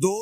2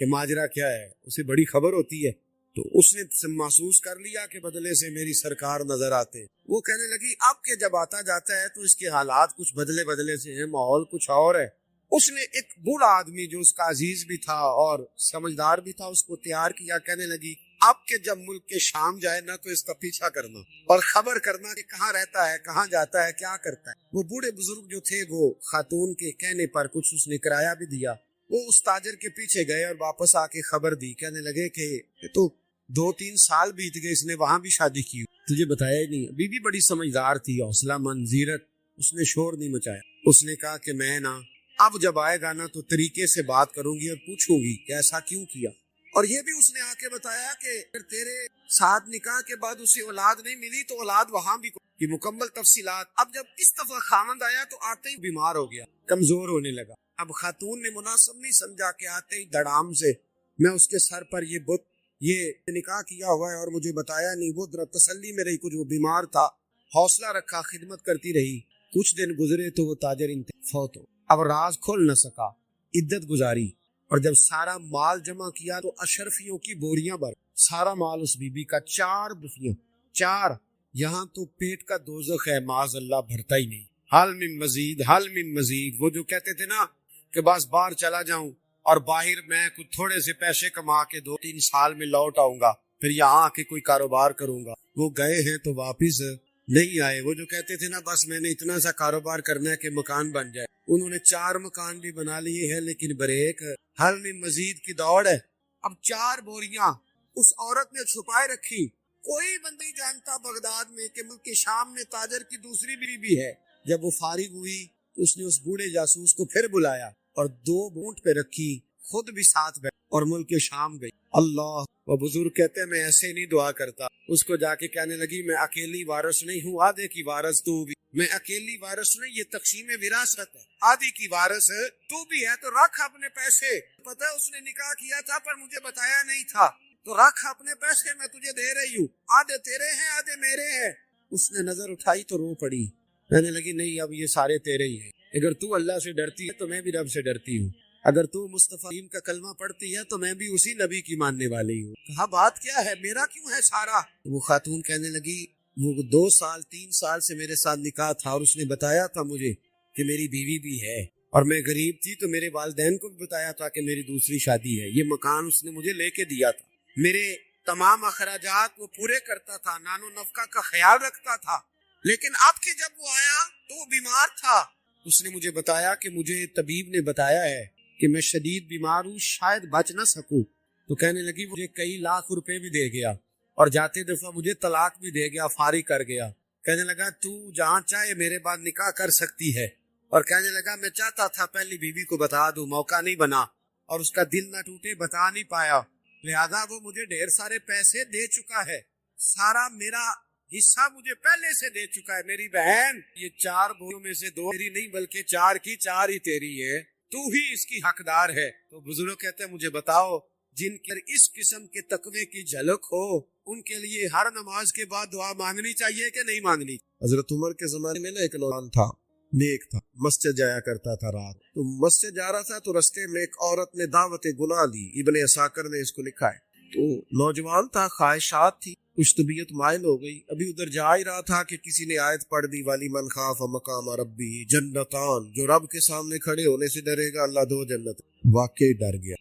کہ ماجرا کیا ہے، اسے بڑی خبر ہوتی ہے، تو اس نے محسوس کر لیا کہ بدلے سے میری سرکار نظر آتے. وہ کہنے لگی اب کہ جب آتا جاتا ہے تو اس کے حالات کچھ بدلے سے ہیں، ماحول کچھ اور ہے. اس نے ایک بوڑھا آدمی جو اس کا عزیز بھی تھا اور سمجھدار بھی تھا اس کو تیار کیا. کہنے لگی اب کہ جب ملک کے شام جائے نا تو اس کا پیچھا کرنا اور خبر کرنا کہ کہاں رہتا ہے، کہاں جاتا ہے، کیا کرتا ہے. وہ بوڑھے بزرگ جو تھے وہ خاتون کے کہنے پر کچھ اس نے کرایہ بھی دیا. وہ اس تاجر کے پیچھے گئے اور واپس آ کے خبر دی. کہنے لگے کہ تو 2-3 سال بیت گئے، اس نے وہاں بھی شادی کی، تجھے بتایا ہی نہیں. بی بی بڑی سمجھدار تھی، حوصلہ مند، زیرت. اس نے شور نہیں مچایا. اس نے کہا کہ میں نا اب جب آئے گا نا تو طریقے سے بات کروں گی اور پوچھوں گی کہ ایسا کیوں کیا. اور یہ بھی اس نے آ کے بتایا کہ اگر تیرے ساتھ نکاح کے بعد اسے اولاد نہیں ملی تو اولاد وہاں بھی کی مکمل تفصیلات. اب جب اس دفعہ خامند آیا تو آتے ہی بیمار ہو گیا، کمزور ہونے لگا. اب خاتون نے مناسب نہیں سمجھا کہ آتے ہی دڑام سے میں اس کے سر پر یہ بت یہ نکاح کیا ہوا ہے اور مجھے بتایا نہیں. وہ ذرا تسلی میں رہی، کچھ وہ بیمار تھا، حوصلہ رکھا، خدمت کرتی رہی. کچھ دن گزرے تو وہ تاجر فوت ہو. اب راز کھول نہ سکا، عدت گزاری، اور جب سارا مال جمع کیا تو اشرفیوں کی بوریاں بھر. سارا مال اس بی بی کا، 4 بفیاں، 4. یہاں تو پیٹ کا دوزخ ہے، معاذ اللہ، بھرتا ہی نہیں. حل من مزید، حل من مزید. وہ جو کہتے تھے نا کہ بس باہر چلا جاؤں اور باہر میں کچھ تھوڑے سے پیسے کما کے 2-3 سال میں لوٹ آؤں گا، پھر یہاں آ کے کوئی کاروبار کروں گا. وہ گئے ہیں تو واپس نہیں آئے. وہ جو کہتے تھے نا بس میں نے اتنا سا کاروبار کرنا ہے کہ مکان بن جائے، انہوں نے 4 مکان بھی بنا لیے ہیں، لیکن بریک حل میں مزید کی دوڑ ہے. اب 4 بوریاں اس عورت نے چھپائے رکھی. کوئی بندی جانتا بغداد میں کہ ملک شام میں تاجر کی دوسری بیوی بھی ہے. جب وہ فارغ ہوئی تو اس نے اس بوڑھے جاسوس کو پھر بلایا اور 2 بونٹ پہ رکھی، خود بھی ساتھ بیٹھ اور ملک شام گئی. اللہ. وہ بزرگ کہتے ہیں میں ایسے نہیں دعا کرتا. اس کو جا کے کہنے لگی میں اکیلی وارث نہیں ہوں، آدھے کی وارث تو بھی. میں اکیلی وارث نہیں، یہ تقسیم وراثت ہے، آدھی کی وارث تو بھی ہے. تو رکھ اپنے پیسے. پتہ ہے اس نے نکاح کیا تھا پر مجھے بتایا نہیں تھا، تو رکھ اپنے پیسے، میں تجھے دے رہی ہوں، آدھے تیرے ہیں آدھے میرے ہیں. اس نے نظر اٹھائی تو رو پڑی. کہنے لگی نہیں اب یہ سارے تیرے ہی ہیں. اگر تو اللہ سے ڈرتی ہے تو میں بھی رب سے ڈرتی ہوں. اگر تو مصطفیٰ کا کلمہ پڑھتی ہے تو میں بھی اسی نبی کی ماننے والی ہوں. کہا بات کیا ہے، میرا کیوں ہے سارا؟ وہ خاتون کہنے لگی وہ 2-3 سال سے میرے ساتھ نکاح تھا اور اس نے بتایا تھا مجھے کہ میری بیوی بھی ہے، اور میں غریب تھی تو میرے والدین کو بھی بتایا تھا کہ میری دوسری شادی ہے. یہ مکان اس نے مجھے لے کے دیا تھا، میرے تمام اخراجات وہ پورے کرتا تھا، نان و نفقہ کا خیال رکھتا تھا. لیکن اب کہ جب وہ آیا تو وہ بیمار تھا. اس نے مجھے بتایا کہ مجھے طبیب نے بتایا ہے کہ میں شدید بیمار ہوں، شاید بچ نہ سکوں. تو کہنے لگی مجھے کئی لاکھ روپے بھی دے گیا اور جاتے دفعہ مجھے طلاق بھی دے گیا، فارغ کر گیا. کہنے لگا تو جہاں چاہے میرے بعد نکاح کر سکتی ہے. اور کہنے لگا میں چاہتا تھا پہلی بیوی کو بتا دوں، موقع نہیں بنا اور اس کا دل نہ ٹوٹے، بتا نہیں پایا، لہذا وہ مجھے ڈھیر سارے پیسے دے چکا ہے، سارا میرا حصہ مجھے پہلے سے دے چکا ہے. میری بہن یہ 4 بوریوں میں سے 2 تیری نہیں بلکہ 4 کی 4 ہی تیری ہے، تو ہی اس کی حقدار ہے. تو بزرگ کہتے ہیں مجھے بتاؤ جن کے اس قسم کے تقوی کی جھلک ہو ان کے لیے ہر نماز کے بعد دعا مانگنی چاہیے کہ نہیں مانگنی؟ حضرت عمر کے زمانے میں ایک نوجوان تھا، نیک تھا، مسجد جایا کرتا تھا. رات تو مسجد جا رہا تھا تو رستے میں ایک عورت نے دعوت گناہ دی. ابن عساکر نے اس کو لکھا ہے. تو نوجوان تھا، خواہشات تھی، کچھ طبیعت مائل ہو گئی. ابھی ادھر جا ہی رہا تھا کہ کسی نے آیت پڑھ دی والی من خاف مقام ربی جنتان، جو رب کے سامنے کھڑے ہونے سے ڈرے گا اللہ 2 جنت. واقعی ڈر گیا،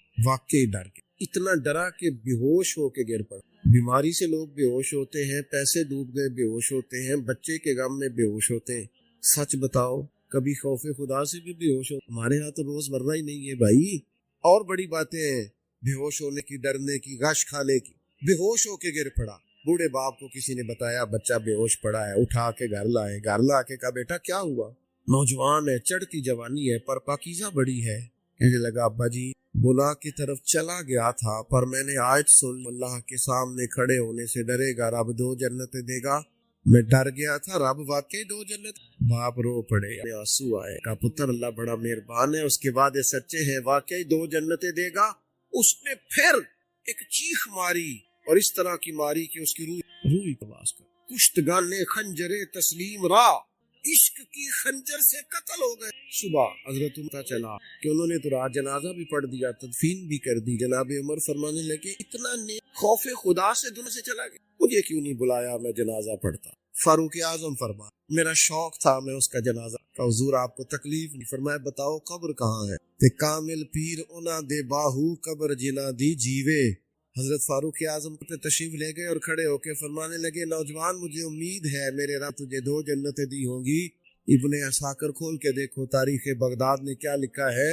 اتنا ڈرا کہ بے ہوش ہو کے گر پڑا. بیماری سے لوگ بے ہوش ہوتے ہیں، پیسے ڈوب گئے بے ہوش ہوتے ہیں، بچے کے غم میں بے ہوش ہوتے ہیں. سچ بتاؤ کبھی خوف خدا سے بھی بے ہوش ہو؟ ہمارے ہاں تو روز مرہ ہی نہیں ہے بھائی. اور بڑی باتیں ہیں بے ہوش ہونے کی، ڈرنے کی، غش کھانے کی. بے ہوش ہو کے گر پڑا. بوڑھے باپ کو کسی نے بتایا بچہ بے ہوش پڑا ہے، اٹھا کے گھر لائے. گھر لا کے کہا بیٹا کیا ہوا؟ نوجوان ہے، چڑھتی جوانی ہے پر پاکیزہ بڑی ہے. کہنے لگا ابا جی گناہ کی طرف چلا گیا تھا پر میں نے آیت سن، اللہ کے سامنے کھڑے ہونے سے ڈرے گا رب 2 جنتیں دے گا. میں ڈر گیا تھا، رب واقعی 2 جنت. باپ رو پڑے، آنسو آئے. کہا پتر اللہ بڑا مہربان ہے، اس کے بعد یہ سچے ہیں، واقعی 2 جنتیں دے گا. اس نے پھر ایک چیخ ماری اور اس طرح کی ماری کہ اس کی روح کی آواز کر کشتگان نے خنجرے تسلیم را. عشق کی خنجر سے قتل ہو گئے۔ صبح حضرت پتہ چلا کہ انہوں نے تو رات جنازہ بھی پڑھ دیا، تدفین بھی کر دی۔ جناب عمر فرمانے لگے اتنا خوف خدا سے دنیا سے چلا گیا، مجھے کیوں نہیں بلایا، میں جنازہ پڑھتا۔ فاروق اعظم فرما میرا شوق تھا میں اس کا جنازہ کا، حضور آپ کو تکلیف نہیں، فرمایا بتاؤ قبر کہاں ہے؟ تے کامل پیر انہاں دے باہو قبر جنہ دی جیوے۔ حضرت فاروق اعظم پہ تشریف لے گئے اور کھڑے ہو کے فرمانے لگے نوجوان مجھے امید ہے میرے رب تجھے 2 جنتیں دی ہوں گی۔ ابن عساکر کھول کے دیکھو تاریخ بغداد میں کیا لکھا ہے۔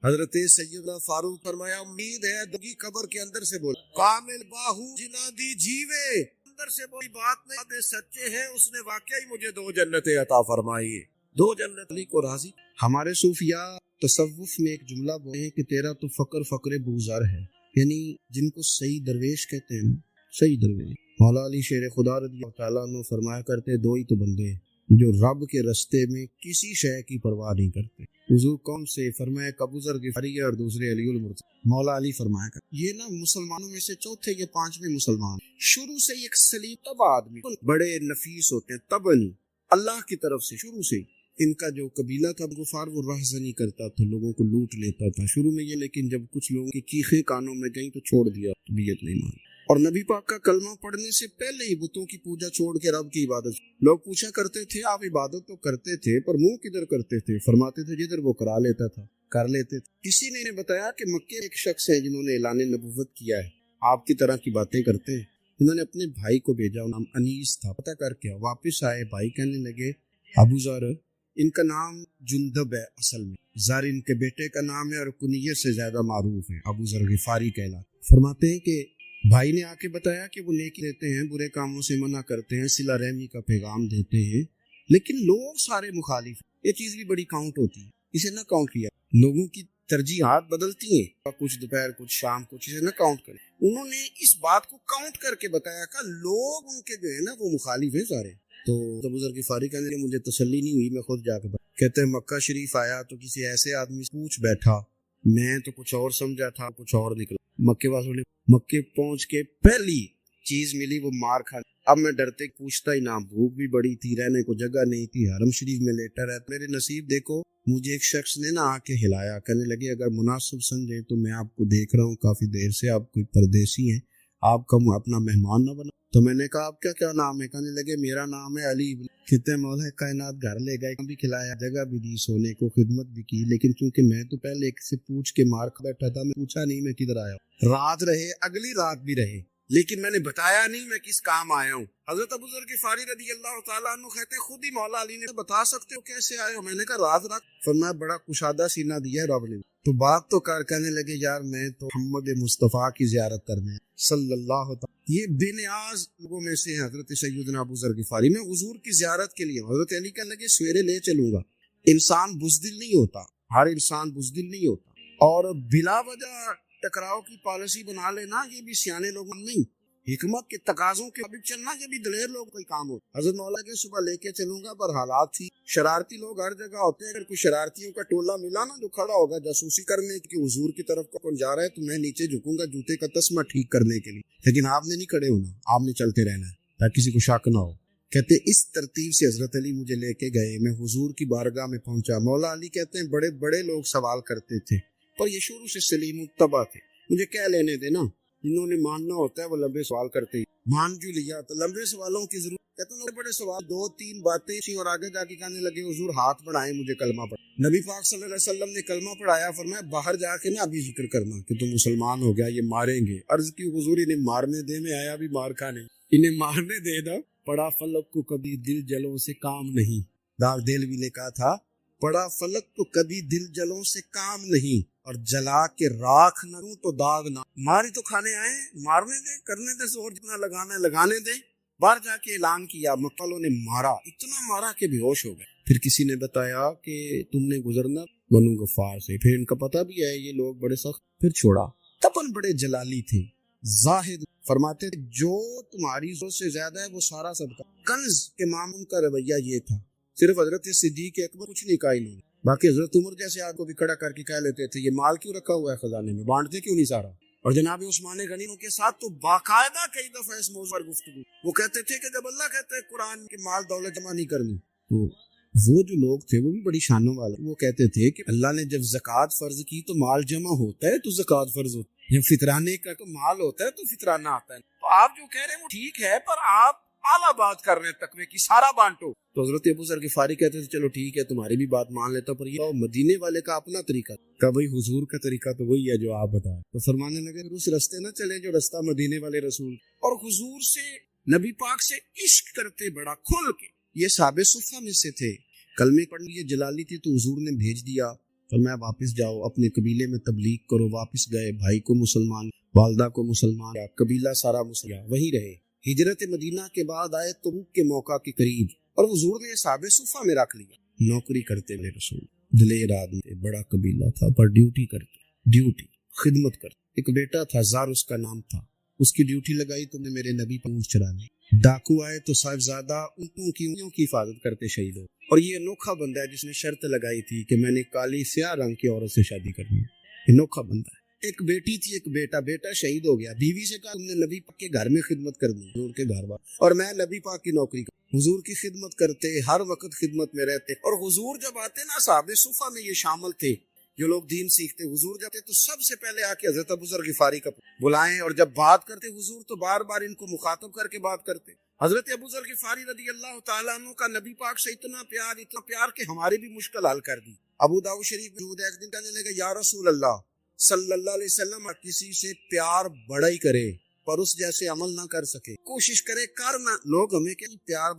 حضرت سیدنا فاروق فرمایا امید ہے دگی قبر کے اندر سے بول، کامل باہو جنہ دی جیوے، اندر سے کوئی بات نہیں، دے سچے ہیں اس نے واقعی مجھے 2 جنتیں عطا فرمائی ہے، 2 جنت علی کو راضی۔ ہمارے صوفیاء تصوف میں ایک جملہ بولے ہیں کہ تیرا تو فقر فقر بوزر ہے، یعنی جن کو صحیح درویش کہتے ہیں، صحیح درویش۔ مولا علی شیر خدا رضی اللہ تعالیٰ عنہ فرمایا کرتے 2 ہی تو بندے ہیں جو رب کے رستے میں کسی شے کی پرواہ نہیں کرتے۔ حضور کون سے؟ فرمایا ابو ذر غفاری اور دوسرے علی المرتضی۔ مولا علی فرمایا کرتے یہ نا مسلمانوں میں سے چوتھے یا 5ویں مسلمان، شروع سے ایک سلیم طبع آدمی، بڑے نفیس ہوتے ہیں، طبعاً اللہ کی طرف سے شروع سے ان کا جو قبیلہ تھا غفار وہ راہزنی کرتا تھا، لوگوں کو لوٹ لیتا تھا شروع میں یہ، لیکن جب کچھ لوگوں کی چیخیں کانوں میں گئیں تو چھوڑ دیا، طبیعت نہیں مانی۔ اور نبی پاک کا کلمہ پڑھنے سے پہلے ہی بتوں کی پوجا چھوڑ کے رب کی عبادت۔ لوگ پوچھا کرتے تھے آپ عبادت تو کرتے تھے پر منہ کدھر کرتے تھے؟ فرماتے تھے جدھر وہ کرا لیتا تھا کر لیتے تھے۔ کسی نے انہیں بتایا کہ مکے ایک شخص ہے جنہوں نے اعلان نبوت کیا ہے، آپ کی طرح کی باتیں کرتے ہیں۔ انہوں نے اپنے بھائی کو بھیجا، نام انیس تھا، پتہ کر کے واپس آئے، بھائی کہنے لگے ابو ذر ان کا نام جندب ہے، اصل میں زر ان کے بیٹے کا نام ہے اور کنیت سے زیادہ معروف ہے، ابو ذر غفاری کہلاتے۔ فرماتے ہیں کہ بھائی نے آ کے بتایا کہ وہ نیکی دیتے ہیں، برے کاموں سے منع کرتے ہیں، صلہ رحمی کا پیغام دیتے ہیں، لیکن لوگ سارے مخالف ہیں۔ یہ چیز بھی بڑی کاؤنٹ ہوتی ہے، اسے نہ کاؤنٹ کیا، لوگوں کی ترجیحات بدلتی ہیں، کچھ دوپہر کچھ شام کچھ، اسے نہ کاؤنٹ کریں۔ انہوں نے اس بات کو کاؤنٹ کر کے بتایا کہ لوگ ان کے جو ہے نا وہ مخالف ہیں سارے۔ تو ابو ذر غفاری کہنے لگے مجھے تسلی نہیں ہوئی، میں خود جا کے کہتے ہیں مکہ شریف آیا تو کسی ایسے آدمی سے پوچھ بیٹھا، میں تو کچھ اور سمجھا تھا کچھ اور نکلا۔ مکے والوں نے مکے پہنچ کے پہلی چیز ملی وہ مار کھا، اب میں ڈرتے پوچھتا ہی نہ، بھوک بھی بڑی تھی، رہنے کو جگہ نہیں تھی، حرم شریف میں لیٹا رہتا۔ میرے نصیب دیکھو مجھے ایک شخص نے نہ آ کے ہلایا، کہنے لگے اگر مناسب سمجھے تو میں آپ کو دیکھ رہا ہوں کافی دیر سے، آپ کوئی پردیسی ہیں، آپ کا اپنا مہمان نہ بنا۔ تو میں نے کہا آپ کا کیا نام ہے؟ کہنے لگے میرا نام ہے علی۔ کہتے مولا کائنات گھر لے گئے، بھی کھلایا، جگہ بھی دی، سونے کو خدمت بھی کی، لیکن چونکہ میں تو پہلے ایک سے پوچھ کے مار کھا بیٹھا تھا، میں پوچھا نہیں میں کدھر آیا ہوں۔ رات رہے، اگلی رات بھی رہے، لیکن میں نے بتایا نہیں میں کس کام آیا ہوں۔ حضرت ابو ذر غفاری رضی اللہ تعالیٰ عنہ کہتے خود ہی مولا علی نے بتا سکتے ہو کیسے آئے ہو؟ میں نے کہا رات فرمایا بڑا کشادہ سینہ دیا ہے رب نے، تو بات تو کر۔ کہنے لگے یار میں تو محمد مصطفیٰ کی زیارت کرنے صلی اللہ تعالیٰ، یہ بے نیاز لوگوں میں سے ہیں حضرت سیدنا ابو ذر غفاری، میں حضور کی زیارت کے لیے۔ حضرت علی کہنے لگے سویرے لے چلوں گا۔ انسان بزدل نہیں ہوتا، ہر انسان بزدل نہیں ہوتا، اور بلا وجہ ٹکراؤ کی پالیسی بنا لینا یہ بھی سیانے لوگوں نہیں، حکمت کے تقاضوں کے مطابق چلنا یہ بھی دلیر لوگ کوئی کام ہو۔ حضرت مولا کے صبح لے کے چلوں گا پر حالات تھی، شرارتی لوگ ہر جگہ ہوتے ہیں، اگر کوئی شرارتیوں کا ٹولہ ملا نا جو کھڑا ہوگا جاسوسی کرنے کہ حضور کی طرف کون جا رہا ہے، تو میں نیچے جھکوں گا جوتے کا تسمہ ٹھیک کرنے کے لیے، لیکن آپ نے نہیں کھڑے ہونا، آپ نے چلتے رہنا ہے تاکہ کسی کو شک نہ ہو۔ کہتے اس ترتیب سے حضرت علی مجھے لے کے گئے، میں حضور کی بارگاہ میں پہنچا۔ مولا علی کہتے ہیں بڑے بڑے لوگ سوال کرتے تھے پر یہ شروع سے سلیم الطبع تھے، مجھے کہہ لینے دینا، جنہوں نے ماننا ہوتا ہے وہ لمبے سوال کرتے ہی مان جو لیا، تو لمبے سوالوں کی ضرورت۔ کہتے ہیں بڑے سوال، 2-3 باتیں تھیں اور آگے جا کے کہنے لگے حضور ہاتھ بڑھائیں مجھے کلمہ پڑھ۔ نبی پاک صلی اللہ علیہ وسلم نے کلمہ پڑھایا، فرمایا باہر جا کے نا ابھی ذکر کرنا کہ تم مسلمان ہو گیا، یہ ماریں گے۔ عرض کی حضور انہیں مارنے دے، میں آیا بھی مار کھانے، انہیں مارنے دے نا۔ پڑا فلک کو کبھی دل جلوں سے کام نہیں، داغ دل بھی لکھا تھا، پڑا فلک تو کبھی دل جلوں سے کام نہیں، اور جلا کے راکھ نہ دوں تو داغ نہ۔ ماری تو کھانے آئے، مارنے دے، کرنے دے، زور جتنا لگانا ہے لگانے دے۔ باہر جا کے اعلان کیا، مقتلوں نے مارا، اتنا مارا کہ بے ہوش ہو گئے۔ پھر کسی نے بتایا کہ تم نے گزرنا بنو غفار سے، پھر ان کا پتہ بھی ہے یہ لوگ بڑے سخت، پھر چھوڑا۔ تپن بڑے جلالی تھے، زاہد، فرماتے جو تمہاری ضرورت سے زیادہ ہے وہ سارا صدقہ۔ کنز کے مامون کا رویہ یہ تھا، صرف حضرت صدیق اکبر کچھ نہیں کہا انہوں نے، باقی حضرت عمر جیسے آپ کو بھی کھڑا کر کے کہہ لیتے تھے یہ مال کیوں رکھا ہوا ہے خزانے میں، بانٹتے کیوں نہیں سارا؟ اور جناب عثمان غنی کے ساتھ تو باقاعدہ کئی دفعہ اس موضوع پر گفتگو، وہ کہتے تھے کہ جب اللہ کہتے ہیں قرآن کے مال دولت جمع نہیں کرنی، تو وہ جو لوگ تھے وہ بھی بڑی شانوں والے، وہ کہتے تھے کہ اللہ نے جب زکوٰۃ فرض کی تو مال جمع ہوتا ہے تو زکوٰۃ فرض ہوتا ہے، جب فطرانے کا تو مال ہوتا ہے تو فطرانہ آتا ہے۔ تو آپ جو کہہ رہے ہیں وہ ٹھیک ہے، پر آپ اعلیٰ بات کر رہے ہیں تقوی کی، سارا بانٹو۔ تو حضرت ابو ذر غفاری کہتے تھے چلو ٹھیک ہے تمہاری بھی بات مان لیتا، پر یہ مدینے والے کا اپنا طریقہ تھا، بھائی حضور کا طریقہ تو وہی ہے جو آپ بتائیں۔ تو فرمانے لگے اس رستے نہ چلے جو رستہ مدینے والے رسول، اور حضور سے نبی پاک سے عشق کرتے بڑا کھل کے۔ یہ صحابہ صفہ میں سے تھے، کلمے پڑھنے یہ جلالی تھی تو حضور نے بھیج دیا، فرمایا واپس جاؤ اپنے قبیلے میں تبلیغ کرو۔ واپس گئے، بھائی کو مسلمان، والدہ کو مسلمان، قبیلہ سارا مسلمان وہیں رہے۔ ہجرت مدینہ کے بعد آئے تبوک کے موقع کے قریب، اور حضور نے صحابہ صفہ میں رکھ لیا۔ نوکری کرتے میرے رسول، دلیر آدمی، بڑا قبیلہ تھا پر ڈیوٹی خدمت کرتے۔ ایک بیٹا تھا زار اس کا نام تھا، اس کی ڈیوٹی لگائی تم نے میرے نبی پر اونٹ چرانے۔ ڈاکو آئے تو صاحبزادہ اونٹوں کی حفاظت کرتے شہید ہو۔ اور یہ انوکھا بندہ ہے جس نے شرط لگائی تھی کہ میں نے کالی سیاہ رنگ کی عورت سے شادی کرنی ہے، انوکھا بندہ ہے۔ ایک بیٹی تھی، ایک بیٹا شہید ہو گیا۔ بیوی سے کہا تم نے نبی پاک کے گھر میں خدمت کرنی، حضور کے گھر بار، اور میں نبی پاک کی نوکری کروں۔ حضور کی خدمت کرتے، ہر وقت خدمت میں رہتے، اور حضور جب آتے نا، صحابہ صفہ میں یہ شامل تھے جو لوگ دین سیکھتے، حضور جاتے تو سب سے پہلے آ کے حضرت ابو ذر غفاری کا بلائیں، اور جب بات کرتے حضور تو بار بار ان کو مخاطب کر کے بات کرتے۔ حضرت ابو ذر غفاری رضی اللہ تعالیٰ عنہ کا نبی پاک سے اتنا پیار کہ ہماری بھی مشکل حل کر دی۔ ابو داؤد شریف میں ایک دن کہنے لگا یا رسول اللہ صلی اللہ علیہ وسلم، کسی سے پیار بڑا ہی کرے پر اس جیسے عمل نہ کر سکے، کوشش کرے کرنا۔ لوگ ہمیں کہ پیار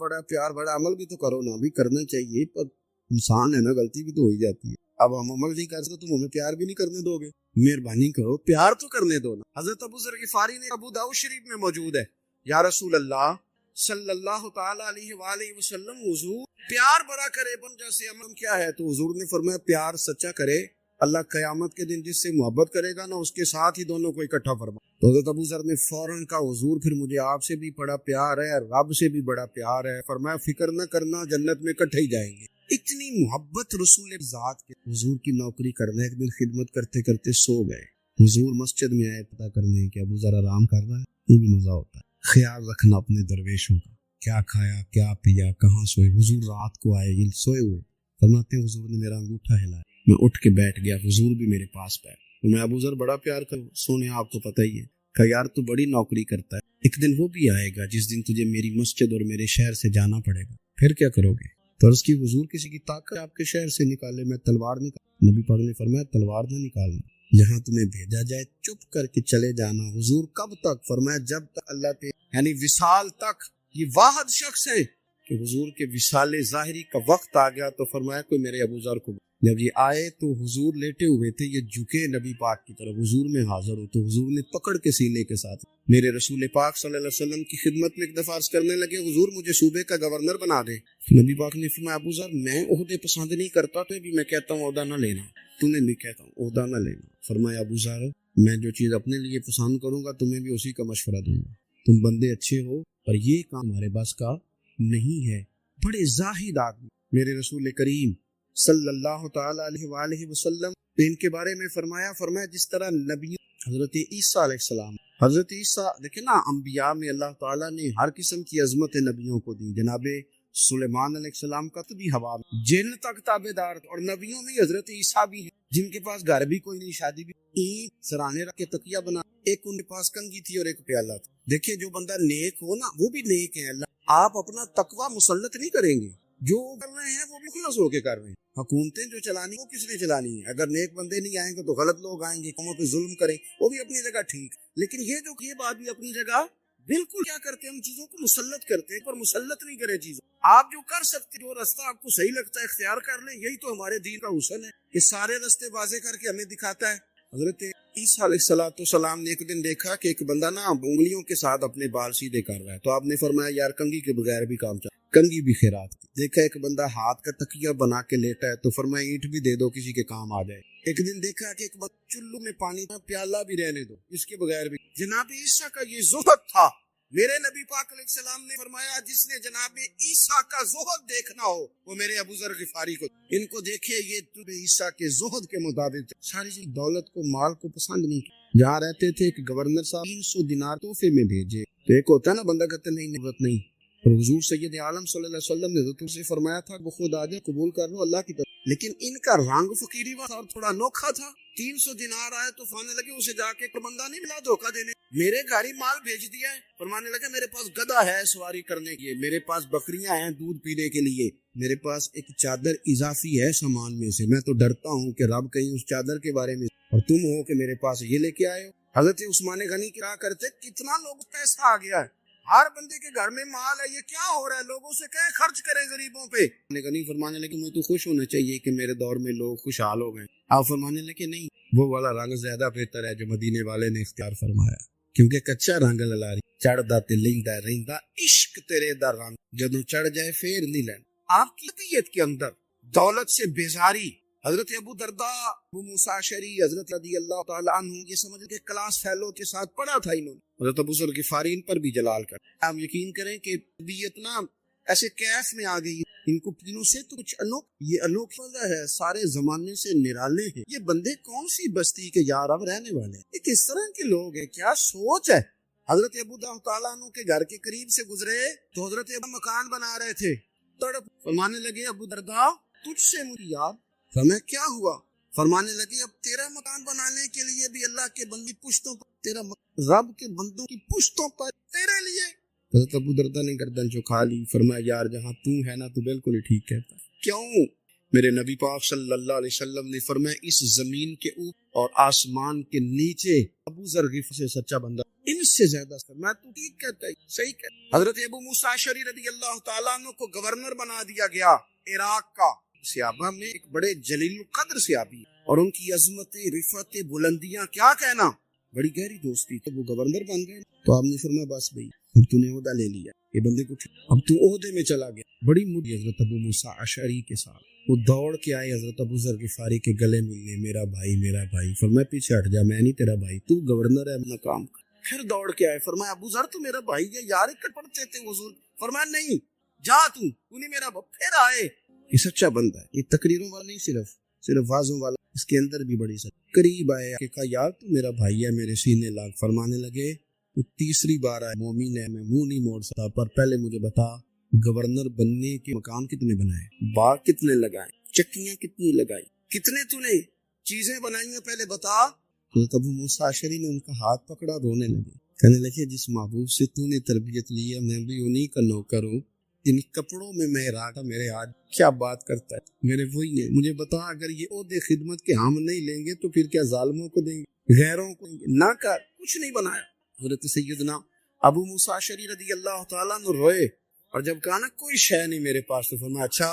بڑا عمل بھی تو کرو نا، بھی کرنا چاہیے، پر انسان ہے نا، غلطی بھی تو ہو ہی جاتی ہے۔ اب ہم عمل نہیں کر سکتے، تم ہمیں پیار بھی نہیں کرنے دو گے، مہربانی کرو پیار تو کرنے دو نا۔ حضرت ابو ذر غفاری نے، ابو داؤد شریف میں موجود ہے، یا رسول اللہ صلی اللہ تعالی علیہ وآلہ وسلم، حضور پیار بڑا کرے بن جیسے عمل کیا ہے؟ تو حضور نے فرمایا پیار سچا کرے، اللہ قیامت کے دن جس سے محبت کرے گا نا اس کے ساتھ ہی دونوں کو اکٹھا فرما۔ تو حضرت ابو ذر نے فوراً کہا حضور پھر مجھے آپ سے بھی بڑا پیار ہے، رب سے بھی بڑا پیار ہے۔ فرمایا فکر نہ کرنا، جنت میں اکٹھے ہی جائیں گے۔ اتنی محبت رسول ذات کے۔ حضور کی نوکری کرنا، ایک دن خدمت کرتے کرتے سو گئے۔ حضور مسجد میں آئے پتہ کرنے کہ ابو ذر آرام کر رہا ہے، یہ بھی مزہ ہوتا ہے، خیال رکھنا اپنے درویشوں کا، کیا کھایا کیا پیا کہاں سوئے۔ حضور رات کو آئے، یہ سوئے ہوئے، فرماتے ہیں حضور نے میرا انگوٹھا ہلایا، میں اٹھ کے بیٹھ گیا، حضور بھی میرے پاس بیٹھ۔ میں ابو ذر بڑا پیار کروں، سونے آپ کو پتہ ہی ہے کہ یار تو بڑی نوکری کرتا ہے، ایک دن وہ بھی آئے گا جس دن تجھے میری مسجد اور میرے شہر سے جانا پڑے گا، پھر کیا کرو گے؟ تو عرض کی حضور کسی کی طاقت آپ کے شہر سے نکالے، میں تلوار نکال۔ نبی پاک نے فرمایا تلوار نہ نکالنا، جہاں تمہیں بھیجا جائے چپ کر کے چلے جانا۔ حضور کب تک؟ فرمایا جب تک اللہ پہ، یعنی وصال تک۔ یہ واحد شخص ہے کہ حضور کے وصال ظاہری کا وقت آ گیا تو فرمایا کوئی میرے ابو ذر کو۔ جب یہ آئے تو حضور لیٹے ہوئے تھے، یہ جھکے نبی پاک کی طرف، حضور میں حاضر ہو تو حضور نے پکڑ کے سینے کے ساتھ میرے رسول پاک صلی اللہ علیہ وسلم کی خدمت میں ایک دفعہ عرض کرنے لگے حضور مجھے صوبے کا گورنر بنا دے۔ نبی پاک نے فرمایا ابو ذر میں عہدے پسند نہیں کرتا، تو بھی میں کہتا ہوں عہدہ نہ لینا، تمہیں بھی کہتا ہوں عہدہ نہ لینا۔ فرمایا ابو ذر میں جو چیز اپنے لیے پسند کروں گا تمہیں بھی اسی کا مشورہ دوں گا، تم بندے اچھے ہو پر یہ کام ہمارے بس کا نہیں ہے۔ بڑے زاہد آدمی میرے رسول کریم صلی اللہ تعالی علیہ وآلہ وسلم ان کے بارے میں فرمایا جس طرح نبی حضرت عیسیٰ علیہ السلام، حضرت عیسیٰ دیکھیں نا، انبیاء میں اللہ تعالیٰ نے ہر قسم کی عظمت نبیوں کو دی۔ جناب سلیمان علیہ السلام کا تو بھی ہوا میں جن تک تابع دار، اور نبیوں میں حضرت عیسیٰ بھی ہیں جن کے پاس گھر بھی کوئی نہیں، شادی بھی، اینٹ سرانے رکھ کے تکیہ بنا، ایک ان کے پاس کنگھی تھی اور ایک پیالہ تھا۔ دیکھیں جو بندہ نیک ہو نا وہ بھی نیک ہے، اللہ آپ اپنا تقوی مسلط نہیں کریں گے، جو کر رہے ہیں وہ بھی خلص ہو کے کر رہے ہیں۔ حکومتیں جو چلانی وہ کس نے چلانی ہے؟ اگر نیک بندے نہیں آئیں گے تو غلط لوگ آئیں گے، قوموں پہ ظلم کریں، وہ بھی اپنی جگہ ٹھیک، لیکن یہ بات بھی اپنی جگہ بالکل کیا کرتے ہیں، ہم چیزوں کو مسلط کرتے ہیں پر مسلط نہیں کرے چیزوں۔ آپ جو کر سکتے، جو راستہ آپ کو صحیح لگتا ہے اختیار کر لیں، یہی تو ہمارے دین کا حسن ہے کہ سارے راستے واضح کر کے ہمیں دکھاتا ہے۔ حضرت عیسیٰ علیہ السلام نے ایک دن دیکھا کہ ایک بندہ نا انگلیوں کے ساتھ اپنے بال سیدھے کر رہا ہے، تو آپ نے فرمایا یار کنگھی کے بغیر بھی کام چل، کنگھی بھی خیرات کی۔ دیکھا ایک بندہ ہاتھ کا تکیہ بنا کے لیٹا ہے، تو فرمایا اینٹ بھی دے دو کسی کے کام آ جائے۔ ایک دن دیکھا کہ ایک بندہ چلو میں پانی کا پیالہ بھی رہنے دو، اس کے بغیر بھی۔ جناب عیسیٰ کا یہ زہد تھا۔ میرے نبی پاک علیہ السلام نے فرمایا جس نے جناب عیسیٰ کا زہد دیکھنا ہو وہ میرے ابو ذر غفاری کو، ان کو دیکھے، یہ عیسیٰ کے زہد کے مطابق ساری دولت کو مال کو پسند نہیں کی۔ جہاں رہتے تھے ایک گورنر صاحب 300 دینار تحفے میں بھیجے، تو ایک ہوتا ہے نا بندہ کہتے نہیں ضرورت نہیں، اور حضور سید عالم صلی اللہ علیہ وسلم نے حضرت سے فرمایا تھا وہ خود آ جائے قبول کر لو اللہ کی طرف، لیکن ان کا رنگ فقیری اور تھوڑا انوکھا تھا۔ 300 دینار آئے تو فرمانے لگے اسے جا کے بندہ نہیں ملا دھوکہ دینے، میرے گاڑی مال بھیج دیا ہے، فرمانے لگے میرے پاس گدھا ہے سواری کرنے کے لیے، میرے پاس بکریاں ہیں دودھ پینے کے لیے، میرے پاس ایک چادر اضافی ہے سامان میں سے، میں تو ڈرتا ہوں کہ رب کہیں اس چادر کے بارے میں، اور تم ہو کہ میرے پاس یہ لے کے آئے ہو۔ حضرت عثمان غنی کیا کرتے، کتنا لوگ پیسہ آ گیا ہے، ہر بندے کے گھر میں مال ہے، یہ کیا ہو رہا ہے، لوگوں سے کہے خرچ کرے غریبوں پہ۔ غنی فرمانے لگے مجھے تو خوش ہونا چاہیے کہ میرے دور میں لوگ خوشحال ہو گئے۔ آپ فرمانے لگے نہیں، وہ والا رنگ زیادہ بہتر ہے جو مدینے والے نے اختیار فرمایا، کیونکہ کچا رنگ للاری چڑھدا تے لیندا رہندا عشق تیرے دا رنگ، جدوں چڑھ جائے پھر نہیں لینا۔ آپ کی طبیعت کے اندر دولت سے بیزاری، حضرت ابو درداء، ابو موسیٰ اشعری، حضرت رضی اللہ تعالی عنہ، یہ سمجھ کے کلاس فیلو کے ساتھ پڑھا تھا انہوں نے، حضرت ابو ذر غفاری ان پر بھی جلال کر۔ آپ یقین کریں کہ طبیعت نا ایسے کیف میں آ گئی، ان کو دنوں سے تو کچھ یہ انوکھا ہے، سارے زمانے سے نرالے ہیں، یہ بندے کون سی بستی کے یار اب رہنے والے ہیں، یہ کس طرح کے لوگ ہیں، کیا سوچ ہے۔ حضرت ابو تعالیٰ عنہ کے گھر کے قریب سے گزرے تو حضرت ابو مکان بنا رہے تھے، تڑپ فرمانے لگے ابو درداء تجھ سے مجھے یاد، فرمایا کیا ہوا، فرمانے لگے اب تیرا مکان بنانے کے لیے بھی اللہ کے بندی پشتوں پر، تیرا رب کے بندوں کی پشتوں پر تیرے لیے۔ حضرت ابو درداء نے گردن چکا لی، فرمایا یار جہاں تو ہے نا تو بالکل ہی ٹھیک کہتا ہے، کیوں؟ میرے نبی پاک صلی اللہ علیہ وسلم نے فرمایا اس زمین کے اوپر اور آسمان کے نیچے ابو ذر غفاری سے سچا بندہ ان سے زیادہ میں تو ٹھیک کہتا ہے، صحیح کہتا۔ حضرت ابو موسیٰ اشعری رضی اللہ تعالیٰ عنہ کو گورنر بنا دیا گیا عراق کا۔ صحابہ میں ایک بڑے جلیل القدر صحابی اور ان کی عظمت، رفعت، بلندیاں کیا کہنا، بڑی گہری دوستی، تو وہ گورنر بن گئے۔ تو آپ نے فرمایا بس بھائی اب تو نے عہدہ لے لیا، یہ بندے کو اب تو عہدے میں چلا گیا۔ بڑی مدت حضرت ابو موسیٰ اشعری کے ساتھ وہ دوڑ کے آئے حضرت ابو ذر غفاری کے گلے ملنے، میرا بھائی میرا بھائی، فرمایا پیچھے ہٹ جا، میں نہیں تیرا بھائی، تو گورنر ہے اپنا کام کر۔ پھر دوڑ کے آئے، فرمایا ابو ذر تو میرا بھائی ہے یار، اکٹ پڑھتے تھے حضور، فرمایا نہیں جا تو نہیں میرا بھائی۔ پھر آئے، یہ سچا بندہ ہے، یہ تقریروں والا نہیں، صرف وعظوں والا، اس کے اندر بھی بڑی سچ۔ قریب آئے کہ کہا یار تو میرا بھائی ہے، میرے سینے لاگ، فرمانے لگے تو تیسری بار آئے، مومن ہے میں منہ نہیں موڑ سکتا، پر پہلے مجھے بتا گورنر بننے کے مکان کتنے بنائے، باغ کتنے لگائے، چکیاں کتنی لگائی، کتنے تو نے چیزیں بنائی ہیں، پہلے بتا۔ تو ابو موسیٰ اشعری نے ان کا ہاتھ پکڑا، رونے لگے، کہنے لگے جس محبوب سے تو نے تربیت لی ہے میں بھی انہی کا نوکر ہوں، ان کپڑوں میں میں راکھا، میرے ہاتھ کیا بات کرتا ہے، میرے وہی نے مجھے بتا اگر یہ عہدے خدمت کے ہم نہیں لیں گے تو پھر کیا ظالموں کو دیں گے، غیروں کو دیں گے، نہ کر کچھ نہیں بنایا۔ حضرت سیدنا ابو موسیٰ اشعری رضی اللہ تعالیٰ عنہ روئے، اور جب کہا نا کوئی شے نہیں میرے پاس، تو فرمایا اچھا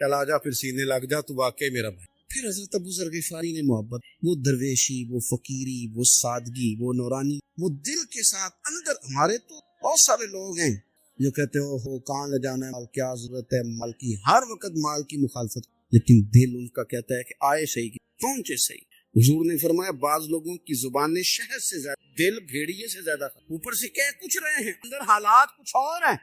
چل آ جا، پھر سینے لگ جا، تو واقعی میرا بھائی۔ پھر حضرت ابو ذر غفاری نے محبت، وہ درویشی، وہ فقیری، وہ سادگی، وہ نورانی، وہ دل کے ساتھ اندر۔ ہمارے تو بہت سارے لوگ ہیں جو کہتے ہو کہاں لے جانا ہے مال، کیا ضرورت ہے مال کی، ہر وقت مال کی مخالفت، لیکن دل ان کا کہتا ہے کہ آئے صحیح پہنچے صحیح۔ حضور نے فرمایا بعض لوگوں کی زبانیں شہد سے زیادہ، دل بھیڑیے سے زیادہ، اوپر سے کہہ کچھ رہے ہیں اندر حالات کچھ اور ہیں۔